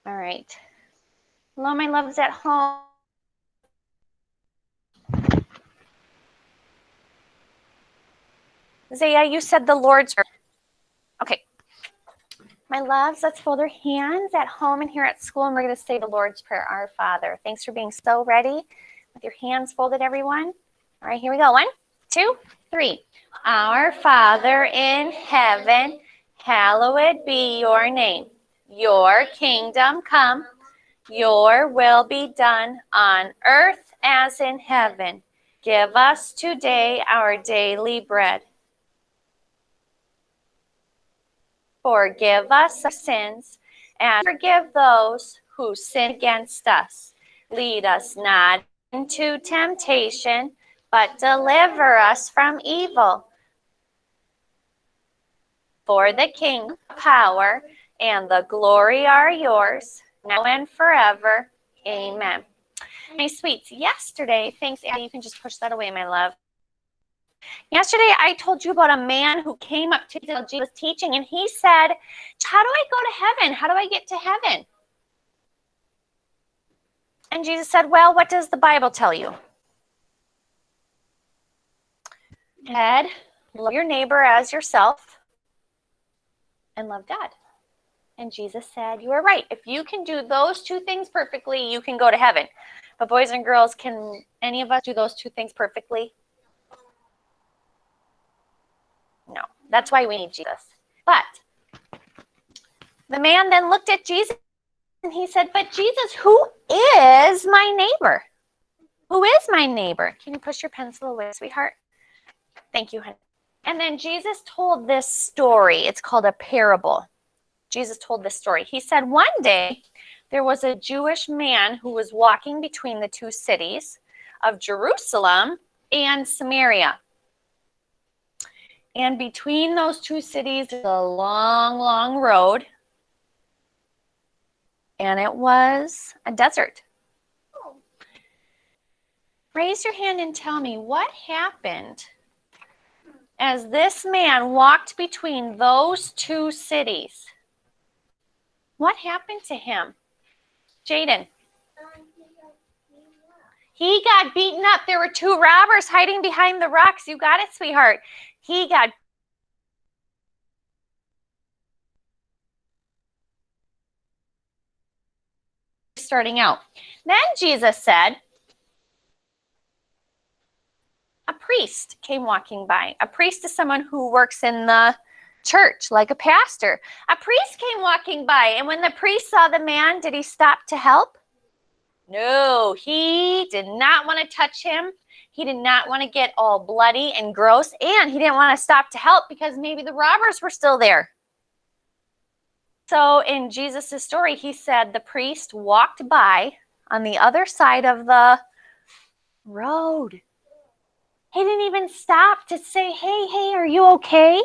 All right. Hello, my loves at home. Zaya, you said the Lord's Prayer. Okay. My loves, let's fold our hands at home and here at school, and we're going to say the Lord's Prayer, Our Father. Thanks for being so ready with your hands folded, everyone. All right, here we go. 1, 2, 3. Our Father in heaven, hallowed be your name. Your kingdom come, your will be done on earth as in heaven. Give us today our daily bread. Forgive us our sins and forgive those who sin against us. Lead us not into temptation, but deliver us from evil. For the kingdom, power, and the glory are yours, now and forever. Amen. My sweets, yesterday, thanks, Addie, you can just push that away, my love. Yesterday, I told you about a man who came up to Jesus was teaching, and he said, how do I go to heaven? How do I get to heaven? And Jesus said, well, what does the Bible tell you? Ed, love your neighbor as yourself and love God. And Jesus said, you are right. If you can do those two things perfectly, you can go to heaven. But boys and girls, can any of us do those two things perfectly? No. That's why we need Jesus. But the man then looked at Jesus and he said, but Jesus, who is my neighbor? Who is my neighbor? Can you push your pencil away, sweetheart? Thank you, honey. And then Jesus told this story. It's called a parable. Jesus told this story. He said, one day there was a Jewish man who was walking between the two cities of Jerusalem and Samaria. And between those two cities is a long, long road. And it was a desert. Raise your hand and tell me what happened as this man walked between those two cities. What happened to him? Jaden. He got beaten up. There were two robbers hiding behind the rocks. You got it, sweetheart. He got starting out. Then Jesus said, a priest came walking by. A priest is someone who works in the church, like a pastor. A priest came walking by, and when the priest saw the man, did he stop to help? No, he did not want to touch him. He did not want to get all bloody and gross, and he didn't want to stop to help because maybe the robbers were still there. So in Jesus' story, he said the priest walked by on the other side of the road. He didn't even stop to say, hey, are you okay?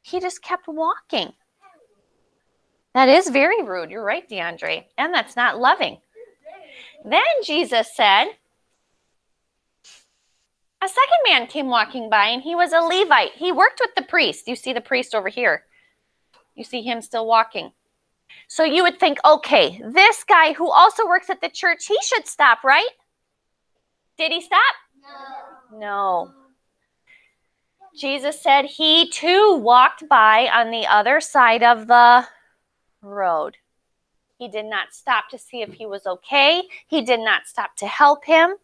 He just kept walking. That is very rude. You're right, DeAndre. And that's not loving. Then Jesus said, a second man came walking by, and he was a Levite. He worked with the priest. You see the priest over here. You see him still walking. So you would think, okay, this guy who also works at the church, he should stop, right? Did he stop? No. Jesus said he too walked by on the other side of the road. He did not stop to see if he was okay. He did not stop to help him.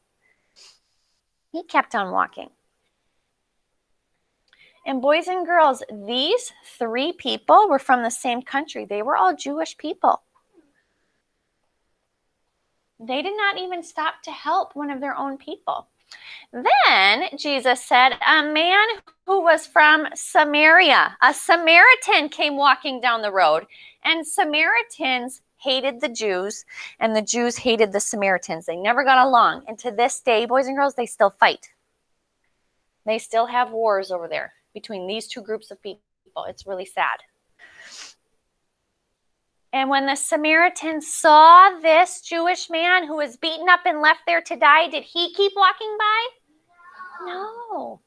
He kept on walking. And boys and girls, these three people were from the same country. They were all Jewish people. They did not even stop to help one of their own people. Then Jesus said, a man who was from Samaria, a Samaritan came walking down the road, and Samaritans hated the Jews, and the Jews hated the Samaritans. They never got along. And to this day, boys and girls, they still fight. They still have wars over there between these two groups of people. It's really sad. And when the Samaritans saw this Jewish man who was beaten up and left there to die, did he keep walking by? No.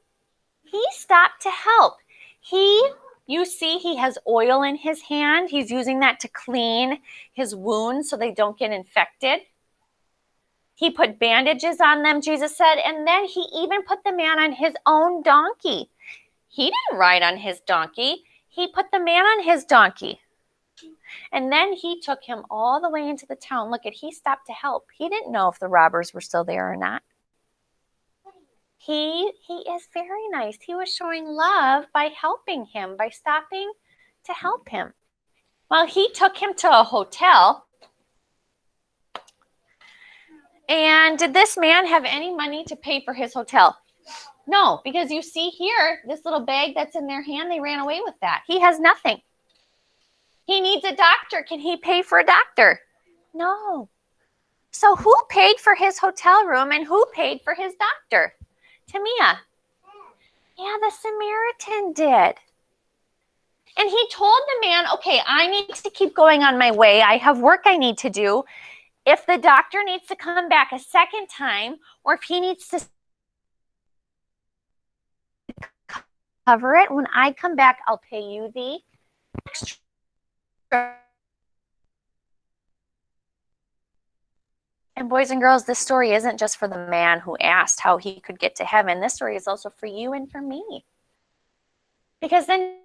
He stopped to help. He You see he has oil in his hand. He's using that to clean his wounds so they don't get infected. He put bandages on them, Jesus said, and then he even put the man on his own donkey. He didn't ride on his donkey. He put the man on his donkey. And then he took him all the way into the town. Look, he stopped to help. He didn't know if the robbers were still there or not. He is very nice. He was showing love by helping him, by stopping to help him. Well, he took him to a hotel. And did this man have any money to pay for his hotel? No, because you see here, this little bag that's in their hand, they ran away with that. He has nothing. He needs a doctor. Can he pay for a doctor? No. So who paid for his hotel room and who paid for his doctor? Tamia. Yeah, the Samaritan did. And he told the man, okay, I need to keep going on my way. I have work I need to do. If the doctor needs to come back a second time, or if he needs to cover it, when I come back, I'll pay you the extra. And boys and girls, this story isn't just for the man who asked how he could get to heaven. This story is also for you and for me. Because then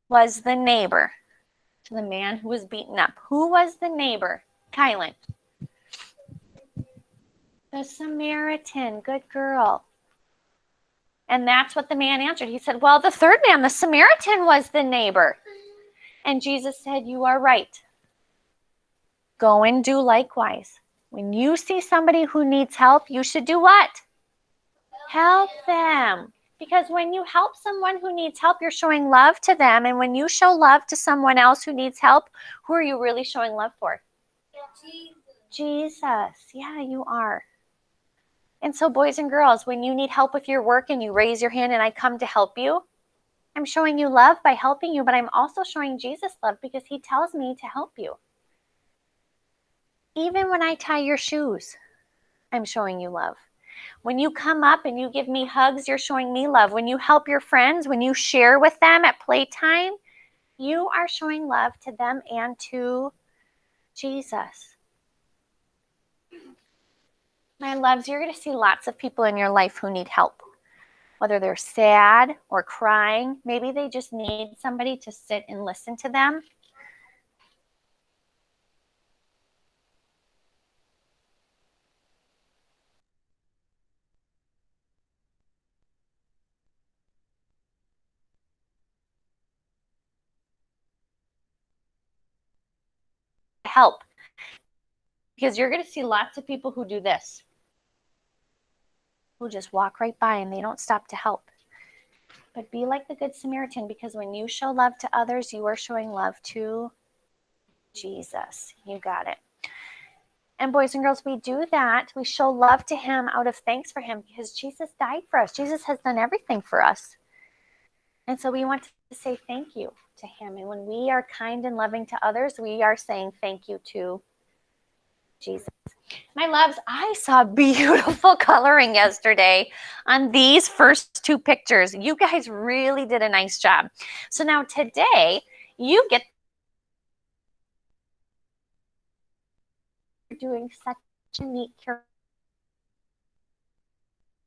was the neighbor to the man who was beaten up. Who was the neighbor? Kylan. The Samaritan. Good girl. And that's what the man answered. He said, well, the third man, the Samaritan, was the neighbor. And Jesus said, you are right. Go and do likewise. When you see somebody who needs help, you should do what? Help them. Because when you help someone who needs help, you're showing love to them. And when you show love to someone else who needs help, who are you really showing love for? Jesus. Yeah, you are. And so, boys and girls, when you need help with your work and you raise your hand and I come to help you, I'm showing you love by helping you, but I'm also showing Jesus love because he tells me to help you. Even when I tie your shoes, I'm showing you love. When you come up and you give me hugs, you're showing me love. When you help your friends, when you share with them at playtime, you are showing love to them and to Jesus. My loves, you're going to see lots of people in your life who need help. Whether they're sad or crying, maybe they just need somebody to sit and listen to them. Help. Because you're going to see lots of people who do this, who just walk right by and they don't stop to help. But be like the Good Samaritan, because when you show love to others, you are showing love to Jesus. You got it. And boys and girls, we do that. We show love to him out of thanks for him because Jesus died for us. Jesus has done everything for us. And so we want to say thank you to him. And when we are kind and loving to others, we are saying thank you to Jesus. My loves, I saw beautiful coloring yesterday on these first two pictures. You guys really did a nice job. So now today, you get doing such a neat cure.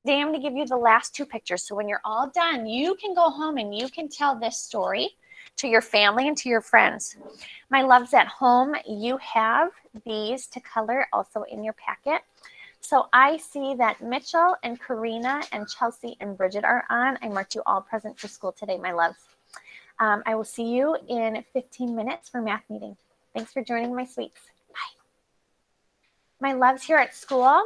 Today I'm going to give you the last two pictures. So when you're all done, you can go home and you can tell this story to your family and to your friends. My loves, at home, you have these to color also in your packet. So I see that Mitchell and Karina and Chelsea and Bridget are on. I marked you all present for school today, my loves. I will see you in 15 minutes for math meeting. Thanks for joining my sweets. Bye. My loves, here at school,